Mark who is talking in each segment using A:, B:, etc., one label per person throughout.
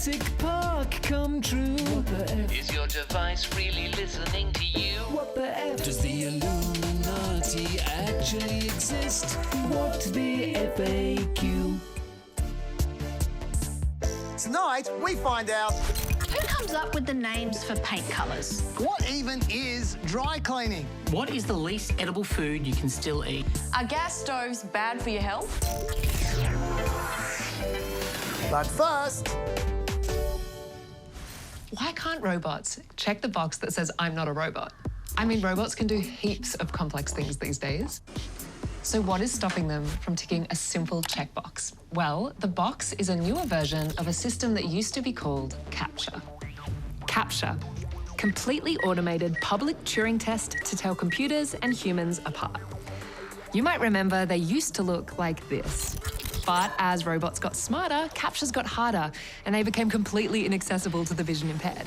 A: Jurassic Park come true.
B: Is your device really listening to you?
A: What the F? Does the Illuminati actually exist? What the FAQ?
C: Tonight, we find out
D: Who comes up with the names for paint colours?
C: what even is dry cleaning.
E: What is the least edible food you can still eat?
F: Are gas stoves bad for your health?
C: But first,
G: Why can't robots check the box that says I'm not a robot? I mean, robots can do heaps of complex things these days. So what is stopping them from ticking a simple checkbox? Well, the box is a newer version of a system that used to be called CAPTCHA. CAPTCHA, completely automated public Turing test to tell computers and humans apart. You might remember they used to look like this. But as robots got smarter, CAPTCHAs got harder, and they became completely inaccessible to the vision impaired.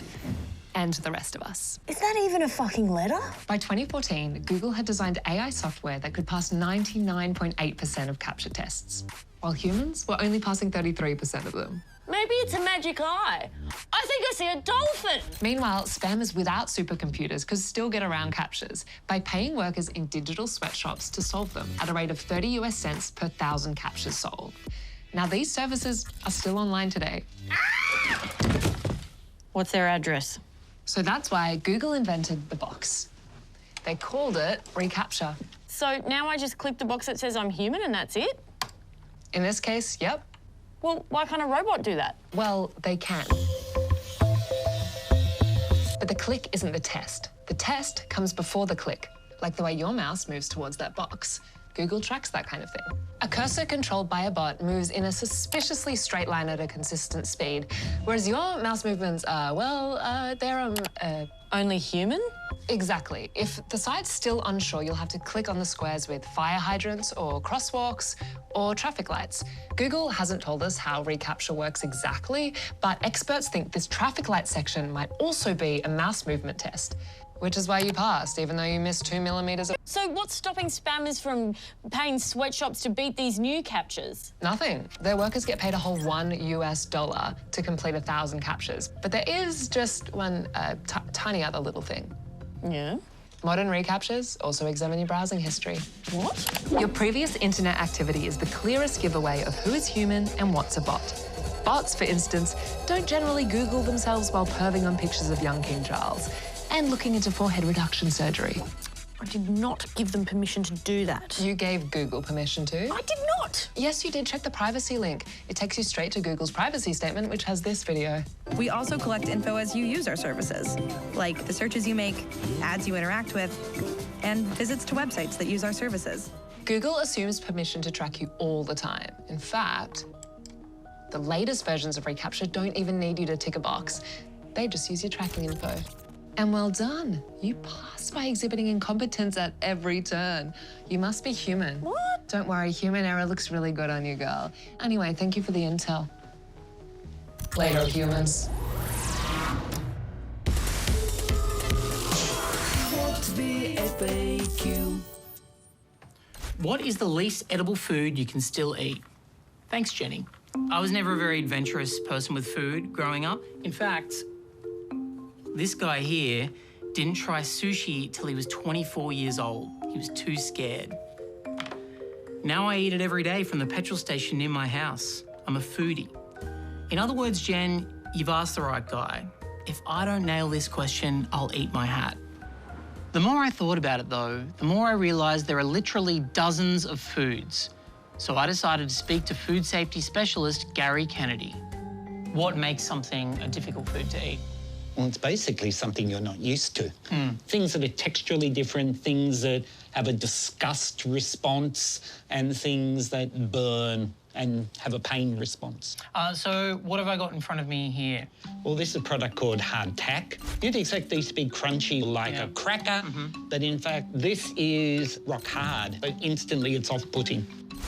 G: And to the rest of us.
D: Is that even a fucking letter?
G: By 2014, Google had designed AI software that could pass 99.8% of CAPTCHA tests, while humans were only passing 33% of them.
F: Maybe it's a magic eye. I think I see a dolphin.
G: Meanwhile, spammers without supercomputers could still get around CAPTCHAs by paying workers in digital sweatshops to solve them at a rate of 30 US cents per 1,000 CAPTCHAs solved. Now, these services are still online today.
F: What's their address?
G: So that's why Google invented the box. They called it reCAPTCHA.
F: So now I just click the box that says I'm human and that's it?
G: In this case, yep.
F: Well, why can't a robot do that?
G: Well, they can. But the click isn't the test. The test comes before the click, like the way your mouse moves towards that box. Google tracks that kind of thing. A cursor controlled by a bot moves in a suspiciously straight line at a consistent speed, whereas your mouse movements are, well, they're,
F: Only human?
G: Exactly. If the site's still unsure, you'll have to click on the squares with fire hydrants or crosswalks or traffic lights. Google hasn't told us how reCAPTCHA works exactly, but experts think this traffic light section might also be a mouse movement test, which is why you passed, even though you missed 2 millimeters of...
F: So what's stopping spammers from paying sweatshops to beat these new CAPTCHAs?
G: Nothing. Their workers get paid a whole $1 US to complete 1,000 CAPTCHAs. But there is just one tiny other little thing.
F: Yeah?
G: Modern reCAPTCHAs also examine your browsing history.
F: What?
G: Your previous internet activity is the clearest giveaway of who is human and what's a bot. Bots, for instance, don't generally Google themselves while perving on pictures of young King Charles and looking into forehead reduction surgery.
F: I did not give them permission to do that.
G: You gave Google permission to.
F: I did not.
G: Yes, you did. Check the privacy link. It takes you straight to Google's privacy statement, which has this video.
H: We also collect info as you use our services, like the searches you make, ads you interact with, and visits to websites that use our services.
G: Google assumes permission to track you all the time. In fact, the latest versions of reCAPTCHA don't even need you to tick a box. They just use your tracking info. And well done. You passed by exhibiting incompetence at every turn. You must be human.
F: What?
G: Don't worry, human error looks really good on you, girl. Anyway, thank you for the intel. Later, humans.
A: What the FAQ?
E: What is the least edible food you can still eat? Thanks, Jenny. I was never a very adventurous person with food growing up. In fact, this guy here didn't try sushi till he was 24 years old. He was too scared. Now I eat it every day from the petrol station near my house. I'm a foodie. In other words, Jen, you've asked the right guy. If I don't nail this question, I'll eat my hat. The more I thought about it, though, the more I realised there are literally dozens of foods. So I decided to speak to food safety specialist Gary Kennedy. What makes something a difficult food to eat?
I: Well, it's basically something you're not used to. Things that are texturally different, things that have a disgust response, and things that burn and have a pain response.
E: So what have I got in front of me here?
I: Well, this is a product called hardtack. You'd expect these to be crunchy like a cracker, but in fact, this is rock hard. So instantly, it's off-putting.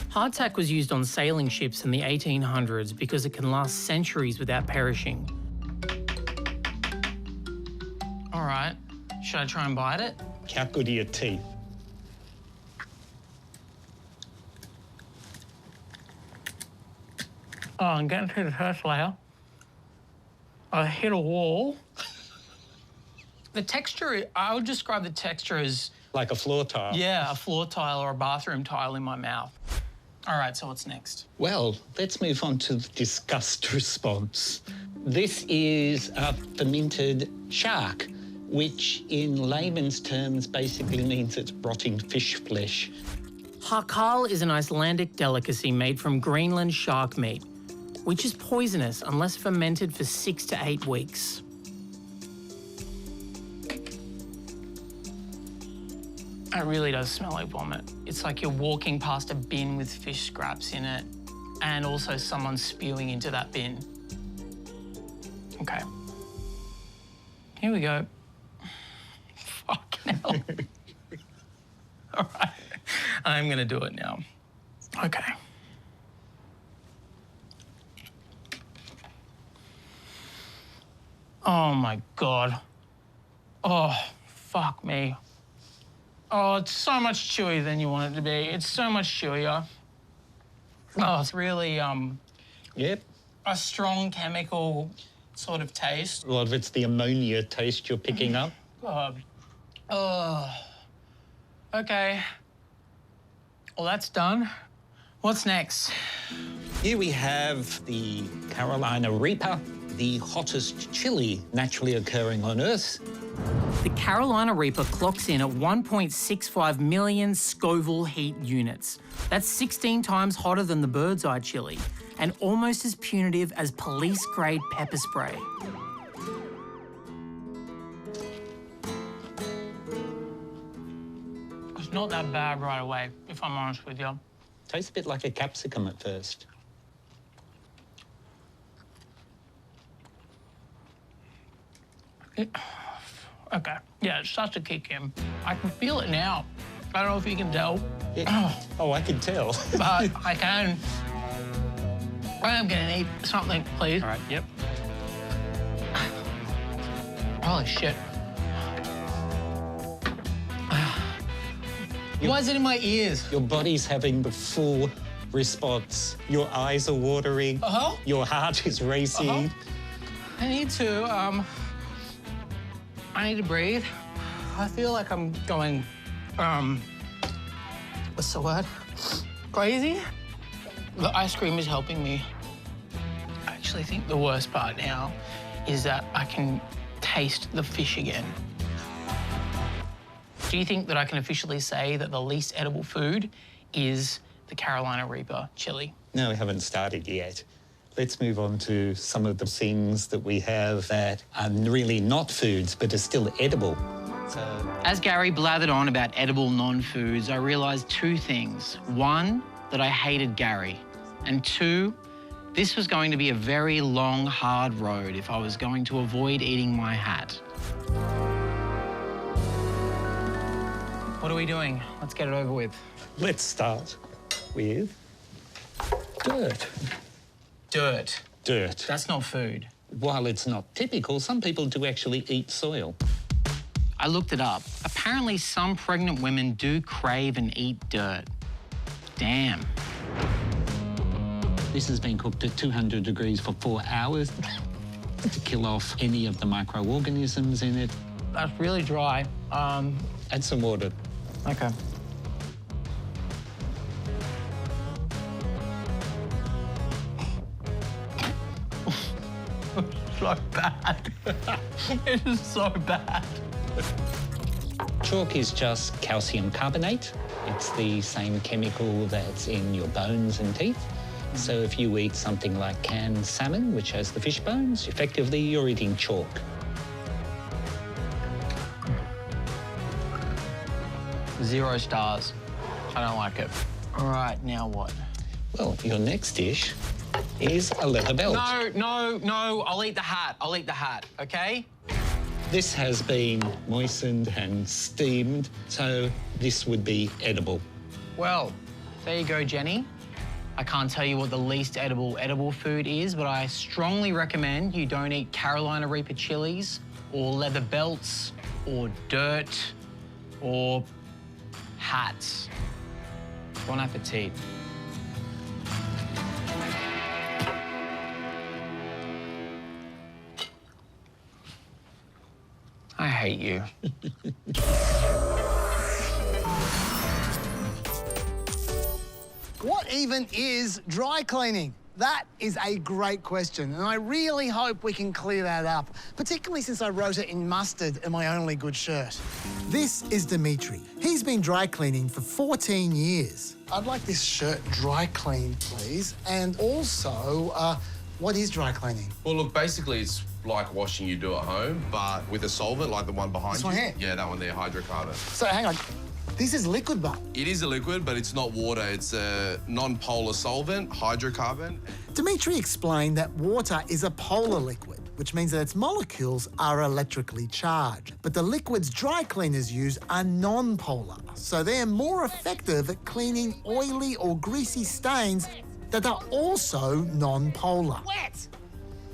E: Hardtack was used on sailing ships in the 1800s because it can last centuries without perishing. All right, should I try and bite it?
I: How good are your teeth?
E: Oh, I'm getting through the first layer. I hit a wall. The texture, I would describe the texture as...
I: Like a floor tile?
E: Yeah, a floor tile or a bathroom tile in my mouth. All right, so what's next?
I: Well, let's move on to the disgust response. This is a fermented shark, which in layman's terms basically means it's rotting fish flesh.
E: Hakal is an Icelandic delicacy made from Greenland shark meat, which is poisonous unless fermented for 6 to 8 weeks. It really does smell like vomit. It's like you're walking past a bin with fish scraps in it and also someone spewing into that bin. Okay. Here we go. Fucking hell. All right. I'm gonna do it now. Okay. Oh my God. Oh, fuck me. Oh, it's so much chewier than you want it to be. It's so much chewier. Oh, it's really,
I: Yep.
E: a strong chemical sort of taste.
I: A lot of it's the ammonia taste you're picking up.
E: God. Oh. Okay. Well, that's done. What's next?
I: Here we have the Carolina Reaper, the hottest chili naturally occurring on Earth.
E: The Carolina Reaper clocks in at 1.65 million Scoville heat units. That's 16 times hotter than the bird's eye chili and almost as punitive as police-grade pepper spray. It's not that bad right away, if I'm honest with you.
I: Tastes a bit like a capsicum at first.
E: Okay, yeah, it starts to kick in. I can feel it now. I don't know if you can tell.
I: Yeah. Oh, I can tell.
E: But I can. I am gonna need something, please.
I: All right, yep.
E: Holy shit. Why is it in my ears?
I: Your body's having the full response. Your eyes are watering.
E: Uh-huh.
I: Your heart is racing.
E: Uh-huh. I need to breathe. I feel like I'm going, what's the word? Crazy? The ice cream is helping me. I actually think the worst part now is that I can taste the fish again. Do you think that I can officially say that the least edible food is the Carolina Reaper chili?
I: No, we haven't started yet. Let's move on to some of the things that we have that are really not foods but are still edible.
E: As Gary blathered on about edible non-foods, I realised two things. One, that I hated Gary. And two, this was going to be a very long, hard road if I was going to avoid eating my hat. What are we doing? Let's get it over with.
I: Let's start with dirt.
E: Dirt.
I: Dirt.
E: That's not food.
I: While it's not typical, some people do actually eat soil.
E: I looked it up. Apparently, some pregnant women do crave and eat dirt. Damn.
I: This has been cooked at 200 degrees for 4 hours to kill off any of the microorganisms in it.
E: That's really dry.
I: Add some water.
E: Okay. So bad. It is so bad.
I: Chalk is just calcium carbonate. It's the same chemical that's in your bones and teeth. So if you eat something like canned salmon, which has the fish bones, effectively you're eating chalk.
E: Zero stars. I don't like it. All right, now what?
I: Well, your next dish is a leather belt.
E: No, I'll eat the hat. I'll eat the hat, okay?
I: This has been moistened and steamed, so this would be edible.
E: Well, there you go, Jenny. I can't tell you what the least edible food is, but I strongly recommend you don't eat Carolina Reaper chilies or leather belts or dirt or hats. Bon appetit.
J: hate you.
C: What even is dry cleaning? That is a great question, and I really hope we can clear that up, particularly since I wrote it in mustard in my only good shirt. This is Dimitri. He's been dry cleaning for 14 years. I'd like this shirt dry cleaned, please. And also, what is dry cleaning?
K: Well, look, basically it's like washing you do at home, but with a solvent like the one behind
C: This
K: you.
C: one here?
K: Yeah, that one there, hydrocarbon.
C: So, hang on. This is liquid, but
K: It is a liquid, but it's not water. It's a non-polar solvent, hydrocarbon.
C: Dimitri explained that water is a polar liquid, which means that its molecules are electrically charged. But the liquids dry cleaners use are non-polar, so they're more effective at cleaning oily or greasy stains that are also non-polar. Wet!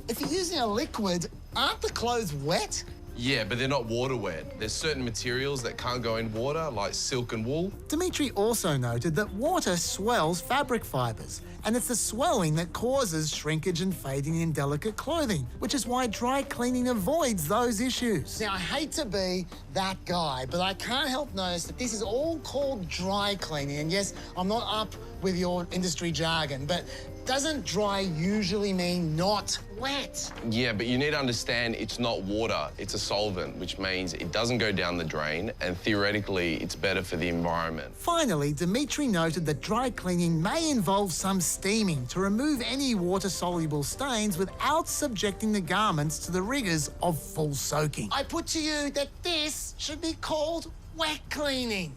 C: If you're using a liquid, aren't the clothes wet?
K: Yeah, but they're not water wet. There's certain materials that can't go in water, like silk and wool.
C: Dimitri also noted that water swells fabric fibres, and it's the swelling that causes shrinkage and fading in delicate clothing, which is why dry cleaning avoids those issues. Now, I hate to be that guy, but I can't help notice that this is all called dry cleaning, and yes, I'm not up with your industry jargon, but doesn't dry usually mean not wet?
K: Yeah, but you need to understand it's not water, it's a solvent, which means it doesn't go down the drain, and theoretically, it's better for the environment.
C: Finally, Dimitri noted that dry cleaning may involve some steaming to remove any water-soluble stains without subjecting the garments to the rigours of full soaking. I put to you that this should be called wet cleaning.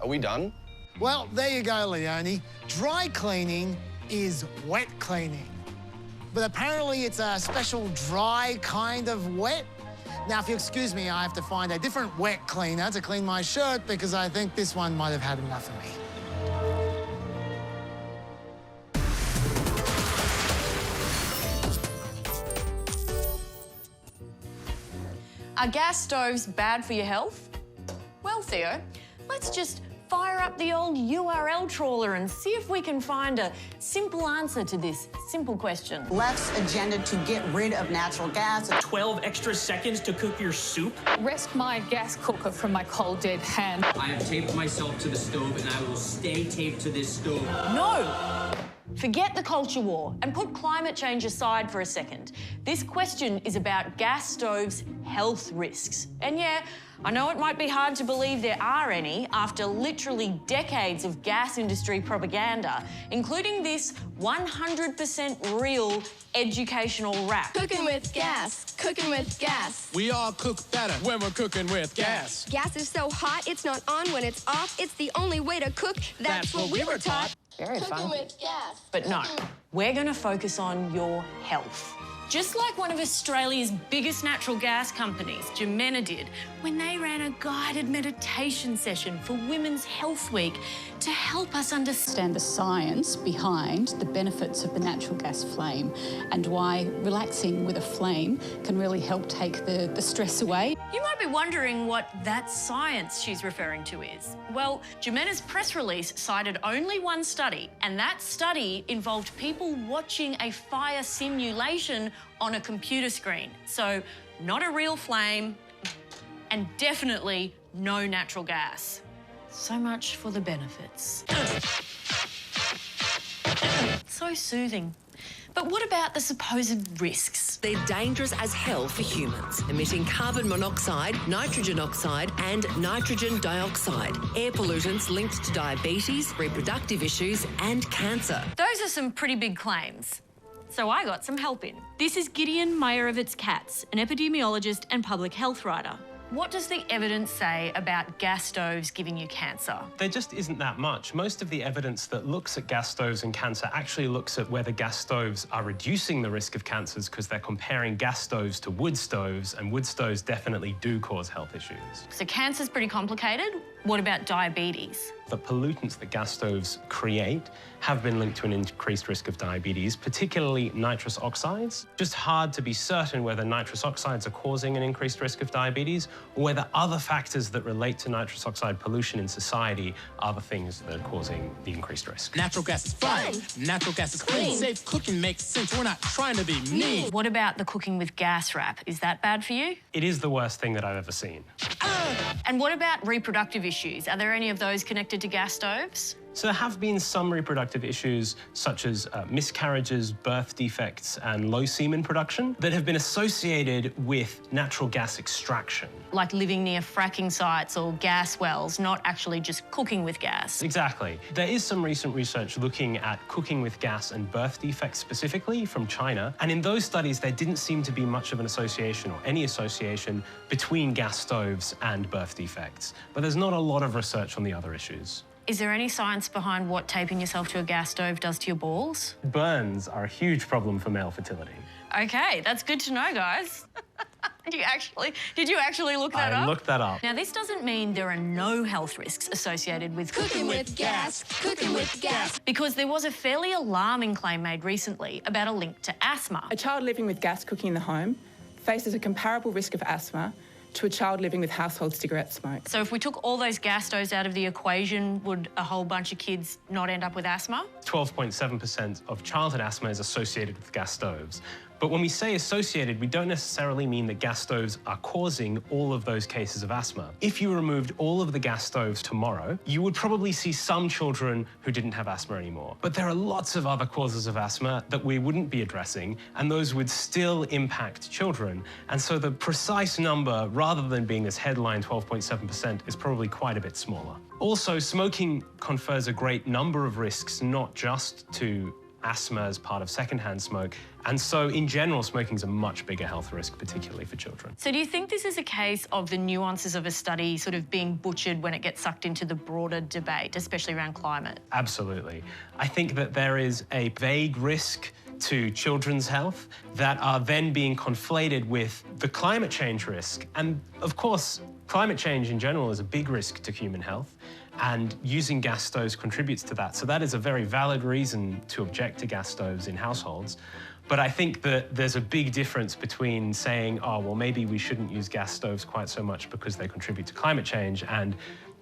K: Are we done?
C: Well, there you go, Leonie. Dry cleaning is wet cleaning. But apparently it's a special dry kind of wet. Now, if you excuse me, I have to find a different wet cleaner to clean my shirt because I think this one might have had enough of me.
F: Are gas stoves bad for your health? Well, Theo, let's just fire up the old URL trawler and see if we can find a simple answer to this simple question.
L: Left's agenda to get rid of natural gas.
M: 12 extra seconds to cook your soup.
N: Rescue my gas cooker from my cold, dead hand.
M: I have taped myself to the stove and I will stay taped to this stove.
F: No! Forget the culture war and put climate change aside for a second. This question is about gas stoves' health risks. And yeah, I know it might be hard to believe there are any after literally decades of gas industry propaganda, including this 100% real educational rap.
O: Cooking with gas, cooking with gas.
P: We all cook better when we're cooking with gas.
O: Gas is so hot, it's not on when it's off. It's the only way to cook. That's what we were taught.
F: Very
O: Cooking
F: fun.
O: with gas.
F: But no, we're going to focus on your health. Just like one of Australia's biggest natural gas companies, Jemena, did when they ran a guided meditation session for Women's Health Week to help us understand
Q: the science behind the benefits of the natural gas flame and why relaxing with a flame can really help take the stress away.
F: You might be wondering what that science she's referring to is. Well, Jemena's press release cited only one study, and that study involved people watching a fire simulation on a computer screen. So, not a real flame, and definitely no natural gas. So much for the benefits. So soothing. But what about the supposed risks?
R: They're dangerous as hell for humans, emitting carbon monoxide, nitrogen oxide and nitrogen dioxide, air pollutants linked to diabetes, reproductive issues and cancer.
F: Those are some pretty big claims. So I got some help in. This is Gideon Mayerovitz-Katz, an epidemiologist and public health writer. What does the evidence say about gas stoves giving you cancer?
S: There just isn't that much. Most of the evidence that looks at gas stoves and cancer actually looks at whether gas stoves are reducing the risk of cancers because they're comparing gas stoves to wood stoves, and wood stoves definitely do cause health issues.
F: So cancer's pretty complicated. What about diabetes?
S: The pollutants that gas stoves create have been linked to an increased risk of diabetes, particularly nitrous oxides. Just hard to be certain whether nitrous oxides are causing an increased risk of diabetes or whether other factors that relate to nitrous oxide pollution in society are the things that are causing the increased risk.
P: Natural gas is fine. Natural gas is clean. Safe cooking makes sense. We're not trying to be mean.
F: What about the cooking with gas wrap? Is that bad for you?
S: It is the worst thing that I've ever seen.
F: And what about reproductive issues? Are there any of those connected to gas stoves?
S: So there have been some reproductive issues such as miscarriages, birth defects and low semen production that have been associated with natural gas extraction.
F: Like living near fracking sites or gas wells, not actually just cooking with gas.
S: Exactly. There is some recent research looking at cooking with gas and birth defects specifically from China. And in those studies, there didn't seem to be much of an association or any association between gas stoves and birth defects. But there's not a lot of research on the other issues.
F: Is there any science behind what taping yourself to a gas stove does to your balls?
S: Burns are a huge problem for male fertility.
F: Okay, that's good to know, guys. Did you actually look that up?
S: I looked that up.
F: Now, this doesn't mean there are no health risks associated with
O: Cooking with gas. Cooking with gas.
F: Because there was a fairly alarming claim made recently about a link to asthma.
J: A child living with gas cooking in the home faces a comparable risk of asthma to a child living with household cigarette smoke.
F: So if we took all those gas stoves out of the equation, would a whole bunch of kids not end up with asthma?
S: 12.7% of childhood asthma is associated with gas stoves. But when we say associated, we don't necessarily mean that gas stoves are causing all of those cases of asthma. If you removed all of the gas stoves tomorrow, you would probably see some children who didn't have asthma anymore. But there are lots of other causes of asthma that we wouldn't be addressing, and those would still impact children. And so the precise number, rather than being this headline 12.7%, is probably quite a bit smaller. Also, smoking confers a great number of risks, not just to asthma as part of secondhand smoke. And so, in general, smoking is a much bigger health risk, particularly for children.
F: So do you think this is a case of the nuances of a study sort of being butchered when it gets sucked into the broader debate, especially around climate?
S: Absolutely. I think that there is a vague risk to children's health that are then being conflated with the climate change risk. And, of course, climate change in general is a big risk to human health, and using gas stoves contributes to that. So that is a very valid reason to object to gas stoves in households. But I think that there's a big difference between saying, oh, well, maybe we shouldn't use gas stoves quite so much because they contribute to climate change, and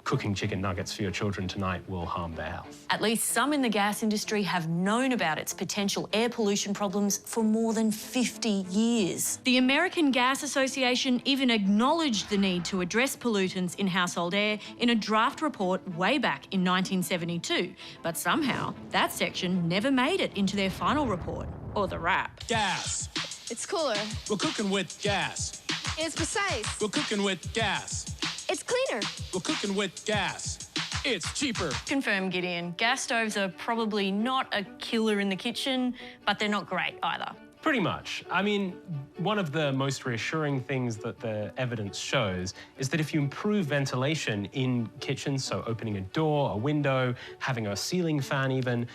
S: cooking chicken nuggets for your children tonight will harm their health.
F: At least some in the gas industry have known about its potential air pollution problems for more than 50 years. The American Gas Association even acknowledged the need to address pollutants in household air in a draft report way back in 1972. But somehow, that section never made it into their final report, or the wrap.
P: Gas.
O: It's cooler.
P: We're cooking with gas.
O: It's precise.
P: We're cooking with gas.
O: It's cleaner.
P: We're cooking with gas. It's cheaper.
F: Confirm, Gideon. Gas stoves are probably not a killer in the kitchen, but they're not great either.
S: Pretty much. I mean, one of the most reassuring things that the evidence shows is that if you improve ventilation in kitchens, so opening a door, a window, having a ceiling fan even,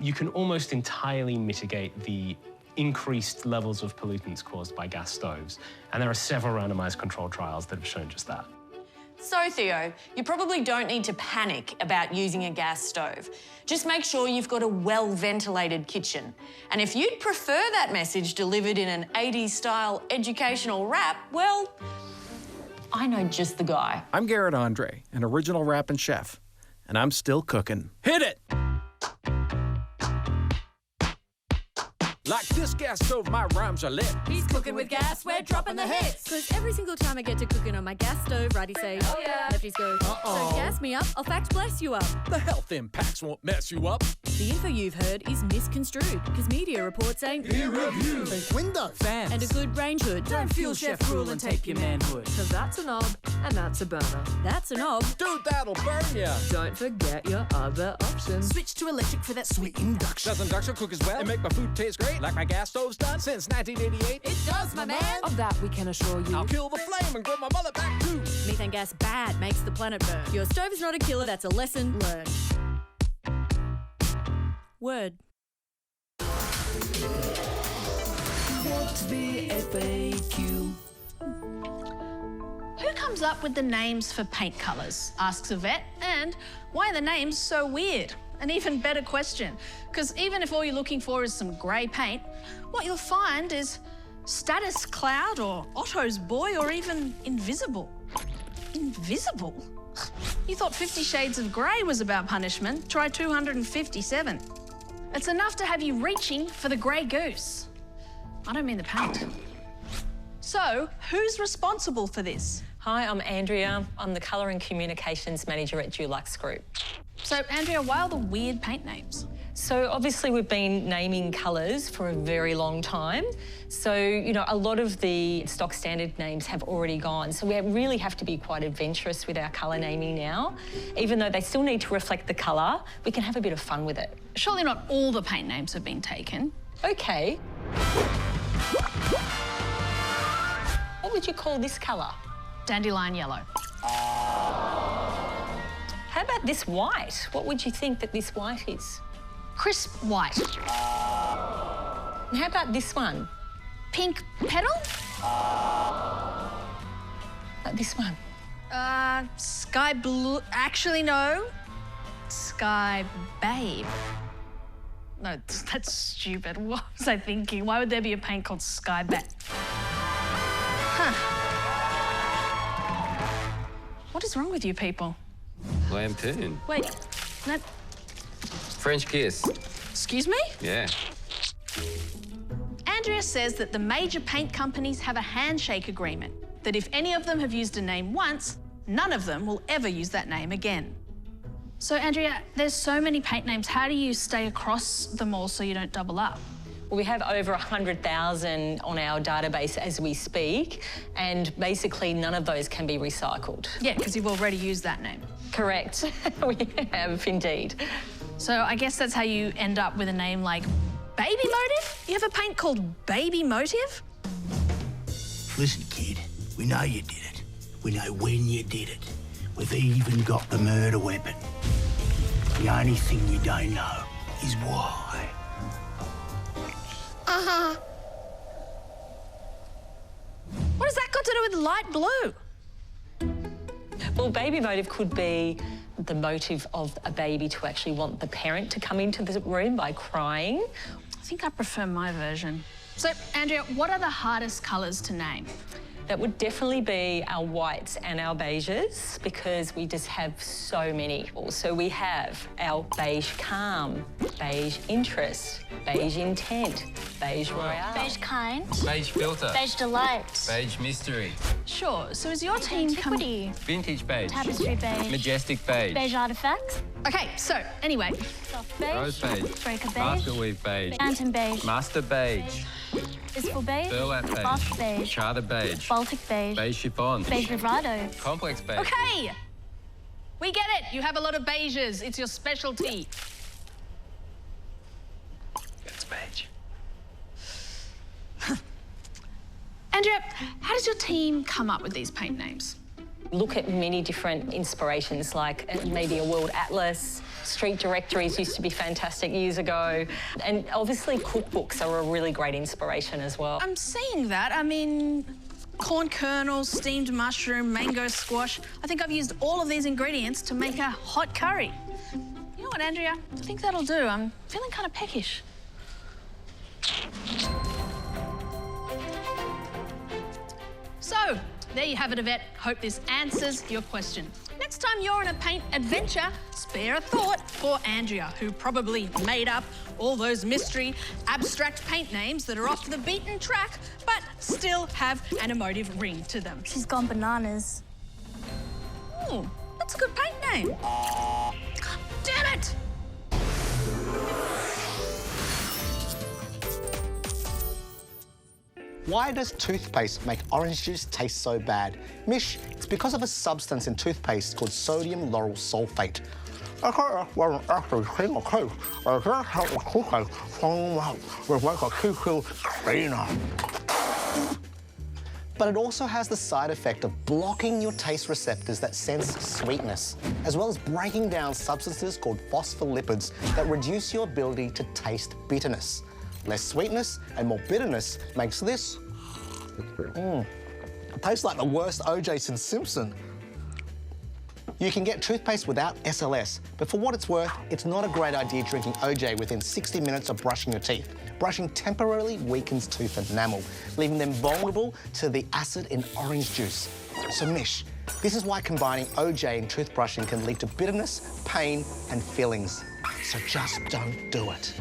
S: you can almost entirely mitigate the increased levels of pollutants caused by gas stoves. And there are several randomized controlled trials that have shown just that.
F: So, Theo, you probably don't need to panic about using a gas stove. Just make sure you've got a well-ventilated kitchen. And if you'd prefer that message delivered in an 80s-style educational rap, well, I know just the guy.
T: I'm Garrett Andre, an original rapping chef, and I'm still cooking. Hit it! Like this gas stove, my rhymes are lit.
U: He's cooking with gas, we're dropping the hits. Cause every single time I get to cooking on my gas stove, righties say, oh yeah, lefties go, so gas me up, I'll fact bless you up.
T: The health impacts won't mess you up.
U: The info you've heard is misconstrued, cause media reports say,
C: peer review, fake window,
U: fans, and a good range hood.
V: Don't fuel chef rule and tape your manhood.
U: Cause that's a knob, and that's a burner. That's a knob.
T: Dude, that'll burn ya.
U: Don't forget your other options.
V: Switch to electric for that sweet induction.
T: Does induction cook as well and make my food taste great? Like my gas stove's done since 1988.
V: It does, my man.
U: Of that we can assure you.
T: I'll kill the flame and grow my mullet back too.
U: Methane gas bad, makes the planet burn. Your stove is not a killer, that's a lesson learned. Word.
A: WTFAQ.
F: Who comes
B: comes up with the names for paint colours? Asks a vet. And why are the names so weird? An even better question, because even if all you're looking for is some grey paint, what you'll find is Status Cloud or Otto's Boy or even Invisible. Invisible? You thought 50 Shades of Grey was about punishment. Try 257. It's enough to have you reaching for the grey goose. I don't mean the paint. So, who's responsible for this?
D: Hi, I'm Andrea. I'm the Colour and Communications Manager at Dulux Group.
B: So, Andrea, why all the weird paint names?
D: So obviously we've been naming colours for a very long time. So, you know, a lot of the stock standard names have already gone. So we really have to be quite adventurous with our colour naming now. Even though they still need to reflect the colour, we can have a bit of fun with it.
B: Surely not all the paint names have been taken.
D: Okay. What would you call this colour?
B: Dandelion yellow.
D: How about this white? What would you think that this white is?
B: Crisp white.
D: And how about this one?
B: Pink petal?
D: This one?
B: Sky blue. Actually, no. Sky babe. No, that's stupid. What was I thinking? Why would there be a paint called Sky babe? Huh. What is wrong with you people?
W: Lampoon.
B: Wait, that...
W: French kiss.
B: Excuse me?
W: Yeah.
B: Andrea says that the major paint companies have a handshake agreement, that if any of them have used a name once, none of them will ever use that name again. So, Andrea, there's so many paint names. How do you stay across them all so you don't double up?
D: Well, we have over 100,000 on our database as we speak, and basically none of those can be recycled.
B: Yeah, because you've already used that name.
D: Correct. We have indeed.
B: So I guess that's how you end up with a name like Baby Motive? You have a paint called Baby Motive?
X: Listen, kid, we know you did it. We know when you did it. We've even got the murder weapon. The only thing we don't know is why.
B: What has that got to do with light blue?
D: Well, baby motive could be the motive of a baby to actually want the parent to come into the room by crying.
B: I think I prefer my version. So, Andrea, what are the hardest colours to name?
D: That would definitely be our whites and our beiges, because we just have so many. So we have our beige calm, beige interest, beige intent, beige royale.
U: Beige kind.
W: Beige filter.
U: Beige delight.
W: Beige mystery.
B: Sure, so is your team
U: Antiquity.
W: Vintage beige.
U: Tapestry beige.
W: Majestic beige.
U: Beige artifacts.
B: Okay, so, anyway.
U: Soft beige.
W: Rose beige.
U: Breaker beige.
W: Basket weave beige.
U: Phantom beige.
W: Master beige.
U: Visible beige.
W: Burlap beige.
U: Cloth beige.
W: Charter beige.
U: Baltic beige.
W: Beige chiffon.
U: Beige vibrato.
W: Complex beige.
B: Okay! We get it. You have a lot of beiges. It's your specialty.
W: It's beige.
B: Andrea, how does your team come up with these paint names?
D: Look at many different inspirations, like maybe a world atlas. Street directories used to be fantastic years ago. And obviously cookbooks are a really great inspiration as well.
B: I'm seeing that. I mean, corn kernels, steamed mushroom, mango squash. I think I've used all of these ingredients to make a hot curry. You know what, Andrea? I think that'll do. I'm feeling kind of peckish. So, there you have it, Yvette. Hope this answers your question. Next time you're on a paint adventure, spare a thought for Andrea, who probably made up all those mystery, abstract paint names that are off the beaten track, but still have an emotive ring to them.
U: She's gone bananas.
B: Ooh, that's a good paint name. God damn it!
Y: Why does toothpaste make orange juice taste so bad? Mish, it's because of a substance in toothpaste called sodium lauryl sulfate. But it also has the side effect of blocking your taste receptors that sense sweetness, as well as breaking down substances called phospholipids that reduce your ability to taste bitterness. Less sweetness and more bitterness makes this It tastes like the worst OJ since Simpson. You can get toothpaste without SLS, but for what it's worth, it's not a great idea drinking OJ within 60 minutes of brushing your teeth. Brushing temporarily weakens tooth enamel, leaving them vulnerable to the acid in orange juice. So Mish, this is why combining OJ and toothbrushing can lead to bitterness, pain, and fillings. So just don't do it.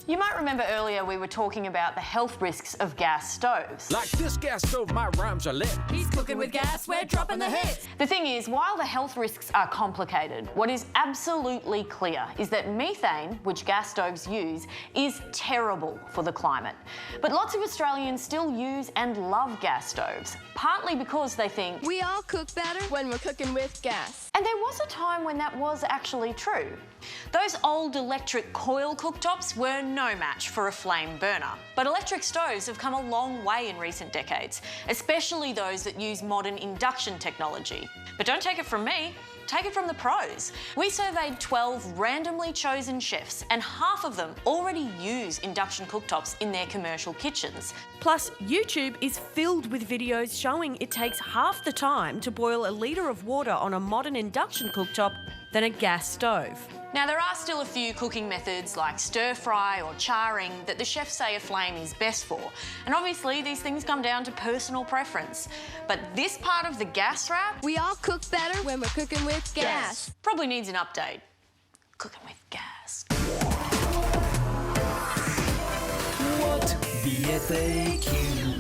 F: You might remember earlier we were talking about the health risks of gas stoves.
E: Like this gas stove, my rhymes are lit.
U: He's cooking with gas, we're dropping the hits.
F: The thing is, while the health risks are complicated, what is absolutely clear is that methane, which gas stoves use, is terrible for the climate. But lots of Australians still use and love gas stoves, partly because they think
O: We all cook better when we're cooking with gas.
F: And there was a time when that was actually true. Those old electric coil cooktops were no match for a flame burner. But electric stoves have come a long way in recent decades, especially those that use modern induction technology. But don't take it from me, take it from the pros. We surveyed 12 randomly chosen chefs, and half of them already use induction cooktops in their commercial kitchens.
G: Plus, YouTube is filled with videos showing it takes half the time to boil a litre of water on a modern induction cooktop than a gas stove.
F: Now, there are still a few cooking methods like stir fry or charring that the chefs say a flame is best for. And obviously, these things come down to personal preference. But this part of the gas wrap,
O: We all cook better when we're cooking with gas.
F: probably needs an update. Cooking with gas.
A: What the FAQ?